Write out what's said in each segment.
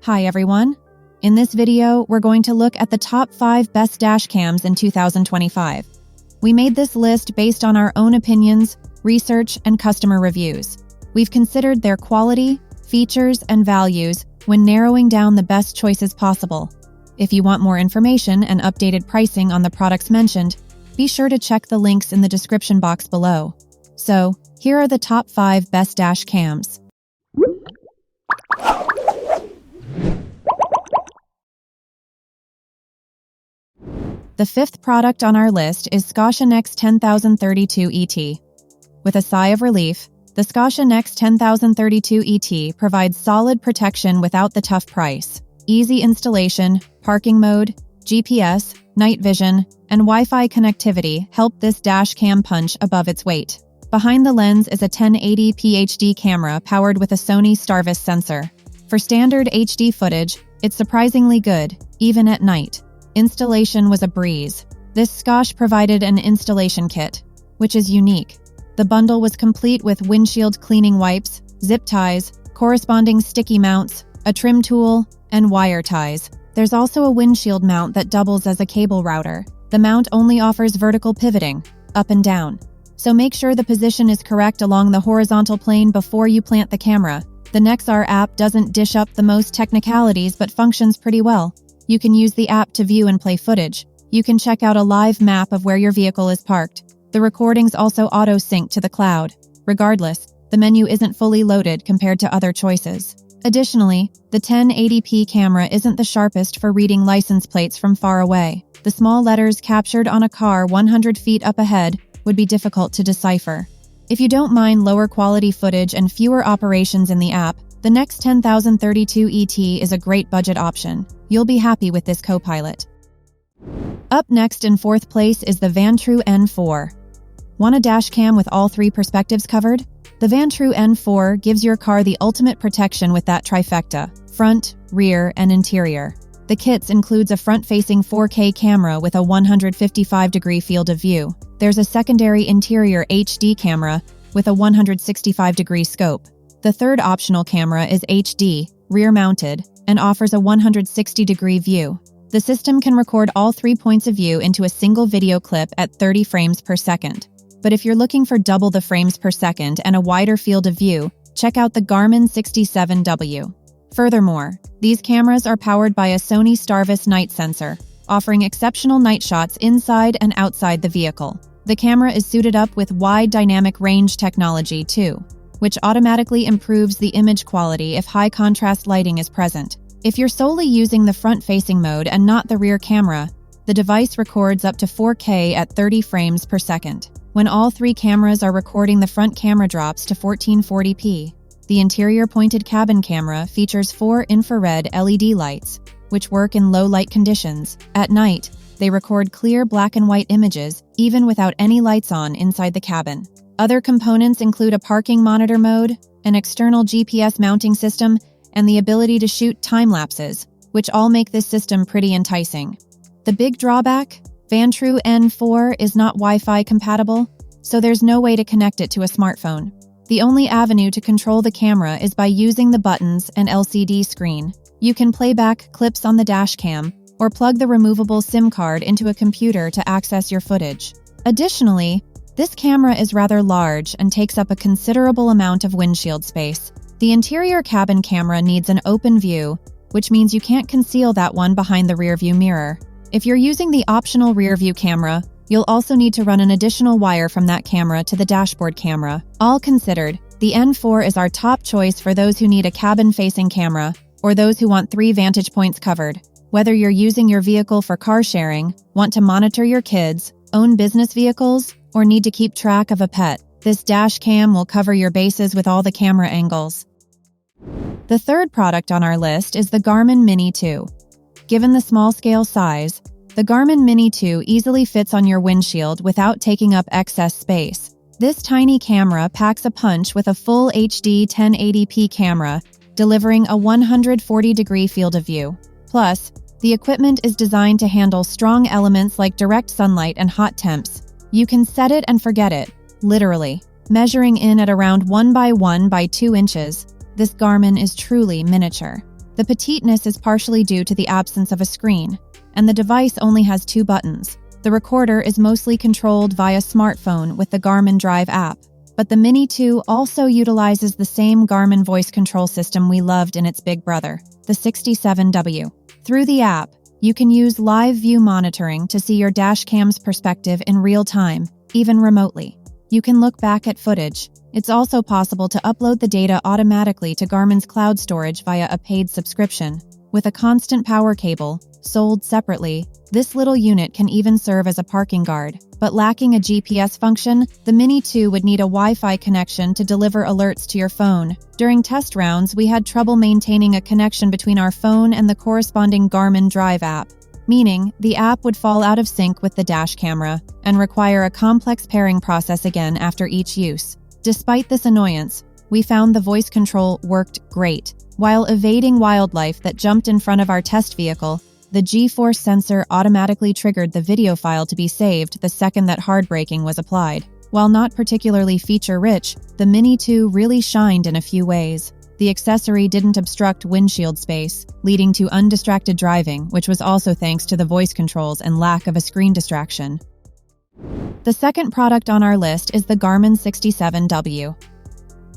Hi everyone! In this video, we're going to look at the top 5 best dash cams in 2025. We made this list based on our own opinions, research, and customer reviews. We've considered their quality, features, and values when narrowing down the best choices possible. If you want more information and updated pricing on the products mentioned, be sure to check the links in the description box below. So, here are the top 5 best dash cams. The fifth product on our list is Scosche NEXS10032-ET. With a sigh of relief, the Scosche NEXS10032-ET provides solid protection without the tough price. Easy installation, parking mode, GPS, night vision, and Wi-Fi connectivity help this dash cam punch above its weight. Behind the lens is a 1080p HD camera powered with a Sony Starvis sensor. For standard HD footage, it's surprisingly good, even at night. Installation was a breeze. This Scosche provided an installation kit, which is unique. The bundle was complete with windshield cleaning wipes, zip ties, corresponding sticky mounts, a trim tool, and wire ties. There's also a windshield mount that doubles as a cable router. The mount only offers vertical pivoting, up and down. So make sure the position is correct along the horizontal plane before you plant the camera. The NextBase app doesn't dish up the most technicalities but functions pretty well. You can use the app to view and play footage. You can check out a live map of where your vehicle is parked. The recordings also auto-sync to the cloud. Regardless, the menu isn't fully loaded compared to other choices. Additionally, the 1080p camera isn't the sharpest for reading license plates from far away. The small letters captured on a car 100 feet up ahead would be difficult to decipher. If you don't mind lower quality footage and fewer operations in the app, the NEXS10032-ET is a great budget option. You'll be happy with this co-pilot. Up next in fourth place is the Vantrue N4. Want a dash cam with all 3 perspectives covered? The Vantrue N4 gives your car the ultimate protection with that trifecta: front, rear, and interior. The kit includes a front-facing 4K camera with a 155-degree field of view. There's a secondary interior HD camera with a 165-degree scope. The third optional camera is HD, rear-mounted, and offers a 160-degree view. The system can record all 3 points of view into a single video clip at 30 frames per second. But if you're looking for double the frames per second and a wider field of view, check out the Garmin 67W. Furthermore, these cameras are powered by a Sony Starvis night sensor, offering exceptional night shots inside and outside the vehicle. The camera is suited up with wide dynamic range technology too, which automatically improves the image quality if high contrast lighting is present. If you're solely using the front-facing mode and not the rear camera, the device records up to 4K at 30 frames per second. When all 3 cameras are recording, the front camera drops to 1440p. The interior pointed cabin camera features 4 infrared LED lights, which work in low light conditions. At night, they record clear black and white images, even without any lights on inside the cabin. Other components include a parking monitor mode, an external GPS mounting system, and the ability to shoot time lapses, which all make this system pretty enticing. The big drawback? Vantrue N4 is not Wi-Fi compatible, so there's no way to connect it to a smartphone. The only avenue to control the camera is by using the buttons and LCD screen. You can play back clips on the dash cam, or plug the removable SIM card into a computer to access your footage. Additionally, this camera is rather large and takes up a considerable amount of windshield space. The interior cabin camera needs an open view, which means you can't conceal that one behind the rearview mirror. If you're using the optional rearview camera, you'll also need to run an additional wire from that camera to the dashboard camera. All considered, the N4 is our top choice for those who need a cabin-facing camera or those who want 3 vantage points covered. Whether you're using your vehicle for car sharing, want to monitor your kids, own business vehicles, or need to keep track of a pet, this dash cam will cover your bases with all the camera angles. The third product on our list is the Garmin Mini 2. Given the small-scale size, the Garmin Mini 2 easily fits on your windshield without taking up excess space. This tiny camera packs a punch with a full HD 1080p camera, delivering a 140-degree field of view. Plus, the equipment is designed to handle strong elements like direct sunlight and hot temps. You can set it and forget it, literally. Measuring in at around 1 by 1 by 2 inches, this Garmin is truly miniature. The petiteness is partially due to the absence of a screen, and the device only has 2 buttons. The recorder is mostly controlled via smartphone with the Garmin Drive app, but the Mini 2 also utilizes the same Garmin voice control system we loved in its big brother, the 67W. Through the app, you can use live view monitoring to see your dashcam's perspective in real time, even remotely. You can look back at footage. It's also possible to upload the data automatically to Garmin's cloud storage via a paid subscription. With a constant power cable, sold separately, this little unit can even serve as a parking guard. But lacking a GPS function, the Mini 2 would need a Wi-Fi connection to deliver alerts to your phone. During test rounds, we had trouble maintaining a connection between our phone and the corresponding Garmin Drive app, meaning the app would fall out of sync with the dash camera and require a complex pairing process again after each use. Despite this annoyance, we found the voice control worked great. While evading wildlife that jumped in front of our test vehicle, the G-force sensor automatically triggered the video file to be saved the second that hard braking was applied. While not particularly feature-rich, the Mini 2 really shined in a few ways. The accessory didn't obstruct windshield space, leading to undistracted driving, which was also thanks to the voice controls and lack of a screen distraction. The second product on our list is the Garmin 67W.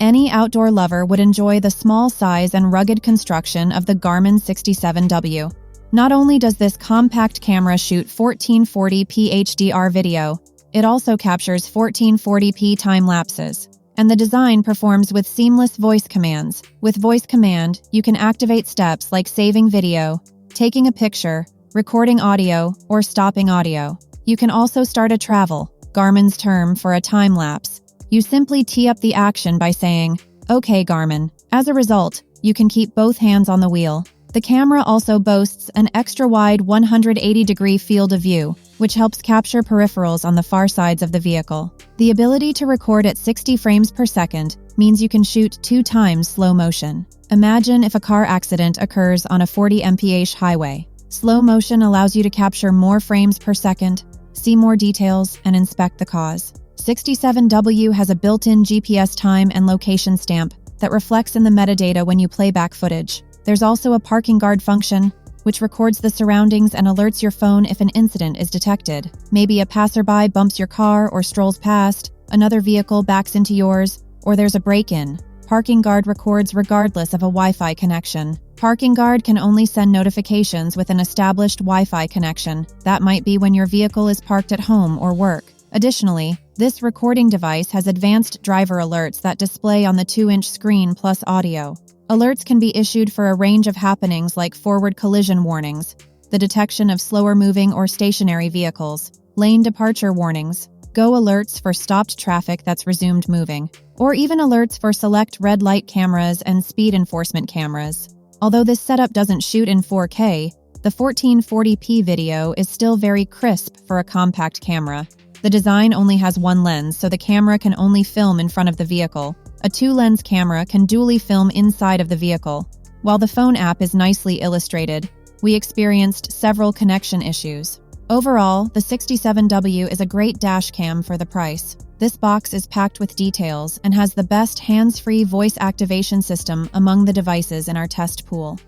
Any outdoor lover would enjoy the small size and rugged construction of the Garmin 67W. Not only does this compact camera shoot 1440p HDR video, it also captures 1440p time lapses. And the design performs with seamless voice commands. With voice command, you can activate steps like saving video, taking a picture, recording audio, or stopping audio. You can also start a travel, Garmin's term for a time lapse. You simply tee up the action by saying, "Okay, Garmin." As a result, you can keep both hands on the wheel. The camera also boasts an extra-wide 180-degree field of view, which helps capture peripherals on the far sides of the vehicle. The ability to record at 60 frames per second means you can shoot 2 times slow motion. Imagine if a car accident occurs on a 40 mph highway. Slow motion allows you to capture more frames per second, see more details, and inspect the cause. 67W has a built-in GPS time and location stamp that reflects in the metadata when you play back footage. There's also a parking guard function, which records the surroundings and alerts your phone if an incident is detected. Maybe a passerby bumps your car or strolls past, another vehicle backs into yours, or there's a break-in. Parking guard records regardless of a Wi-Fi connection. Parking guard can only send notifications with an established Wi-Fi connection. That might be when your vehicle is parked at home or work. Additionally, this recording device has advanced driver alerts that display on the 2-inch screen plus audio. Alerts can be issued for a range of happenings like forward collision warnings, the detection of slower-moving or stationary vehicles, lane departure warnings, go alerts for stopped traffic that's resumed moving, or even alerts for select red light cameras and speed enforcement cameras. Although this setup doesn't shoot in 4K, the 1440p video is still very crisp for a compact camera. The design only has one lens, so the camera can only film in front of the vehicle. A 2-lens camera can dually film inside of the vehicle. While the phone app is nicely illustrated, we experienced several connection issues. Overall, the 67W is a great dash cam for the price. This box is packed with details and has the best hands-free voice activation system among the devices in our test pool.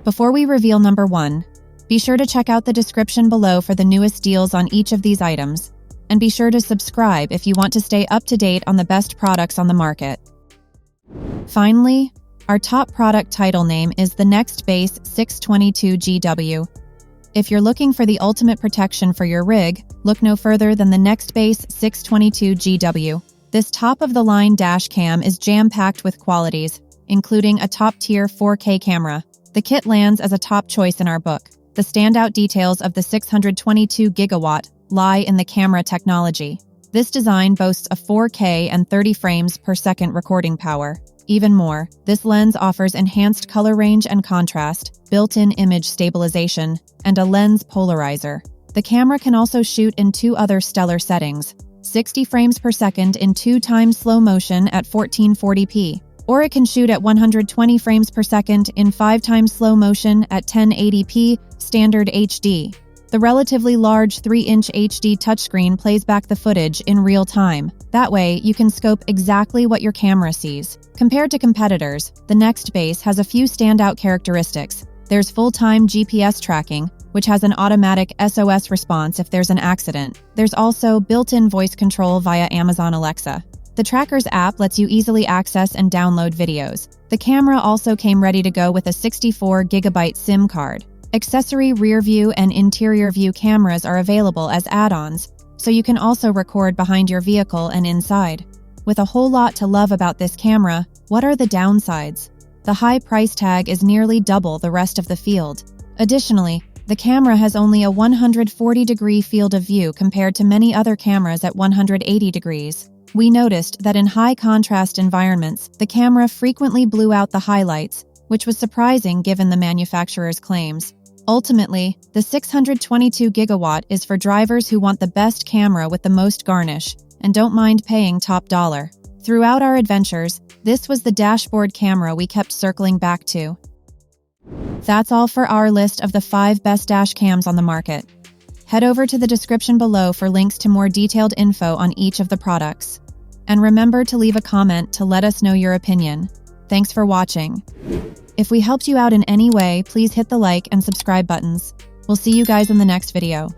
Before we reveal number 1, be sure to check out the description below for the newest deals on each of these items. And be sure to subscribe if you want to stay up to date on the best products on the market. Finally, our top product title name is the NextBase 622GW. If you're looking for the ultimate protection for your rig, look no further than the NextBase 622GW. This top-of-the-line dash cam is jam-packed with qualities, including a top-tier 4K camera. The kit lands as a top choice in our book. The standout details of the 622 gigawatt lie in the camera technology. This design boasts a 4K and 30 frames per second recording power. Even more, this lens offers enhanced color range and contrast, built-in image stabilization, and a lens polarizer. The camera can also shoot in 2 other stellar settings: 60 frames per second in 2 times slow motion at 1440p, or it can shoot at 120 frames per second in 5 times slow motion at 1080p standard HD. The relatively large 3-inch HD touchscreen plays back the footage in real time. That way, you can scope exactly what your camera sees. Compared to competitors, the NextBase has a few standout characteristics. There's full-time GPS tracking, which has an automatic SOS response if there's an accident. There's also built-in voice control via Amazon Alexa. The Trackers app lets you easily access and download videos. The camera also came ready to go with a 64GB SIM card. Accessory rear view and interior view cameras are available as add-ons, so you can also record behind your vehicle and inside. With a whole lot to love about this camera, what are the downsides? The high price tag is nearly double the rest of the field. Additionally, the camera has only a 140-degree field of view compared to many other cameras at 180 degrees. We noticed that in high-contrast environments, the camera frequently blew out the highlights, which was surprising given the manufacturer's claims. Ultimately, the 622GB is for drivers who want the best camera with the most garnish and don't mind paying top dollar. Throughout our adventures, this was the dashboard camera we kept circling back to. That's all for our list of the 5 best dash cams on the market. Head over to the description below for links to more detailed info on each of the products. And remember to leave a comment to let us know your opinion. Thanks for watching. If we helped you out in any way, please hit the like and subscribe buttons. We'll see you guys in the next video.